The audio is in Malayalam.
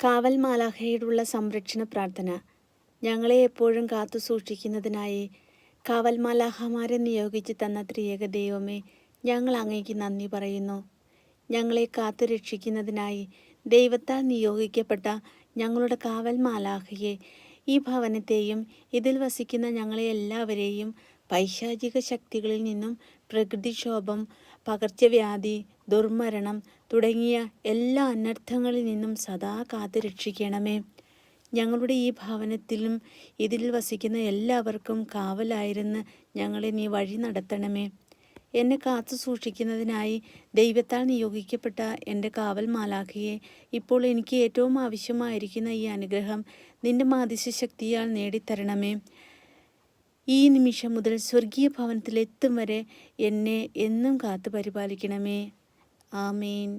കാവൽ മാലാഖയോടുള്ള സംരക്ഷണ പ്രാർത്ഥന. ഞങ്ങളെ എപ്പോഴും കാത്തു സൂക്ഷിക്കുന്നതിനായി കാവൽ മാലാഖമാരെ നിയോഗിച്ച് തന്ന ത്രിയേക ദൈവമേ, ഞങ്ങൾ അങ്ങേക്ക് നന്ദി പറയുന്നു. ഞങ്ങളെ കാത്തു രക്ഷിക്കുന്നതിനായി ദൈവത്താൽ നിയോഗിക്കപ്പെട്ട ഞങ്ങളുടെ കാവൽ മാലാഖയെ, ഈ ഭവനത്തെയും ഇതിൽ വസിക്കുന്ന ഞങ്ങളെ എല്ലാവരെയും പൈശാചിക ശക്തികളിൽ നിന്നും, പ്രകൃതിക്ഷോഭം, പകർച്ചവ്യാധി, ദുർമരണം തുടങ്ങിയ എല്ലാ അനർത്ഥങ്ങളിൽ നിന്നും സദാ കാത്തു രക്ഷിക്കണമേ. ഞങ്ങളുടെ ഈ ഭവനത്തിലും ഇതിൽ വസിക്കുന്ന എല്ലാവർക്കും കാവലായിരുന്ന് ഞങ്ങളെ നീ വഴി നടത്തണമേ. എന്നെ കാത്തു സൂക്ഷിക്കുന്നതിനായി ദൈവത്താൽ നിയോഗിക്കപ്പെട്ട എൻ്റെ കാവൽ മാലാഖയെ ഇപ്പോൾ എനിക്ക് ഏറ്റവും ആവശ്യമായിരിക്കുന്ന ഈ അനുഗ്രഹം നിന്റെ മാധ്യസ്ഥ ശക്തിയാൽ നേടിത്തരണമേ. ഈ നിമിഷം മുതൽ സ്വർഗീയ ഭവനത്തിലെത്തും വരെ എന്നെ എന്നും കാത്തു പരിപാലിക്കണമേ. ആമേൻ.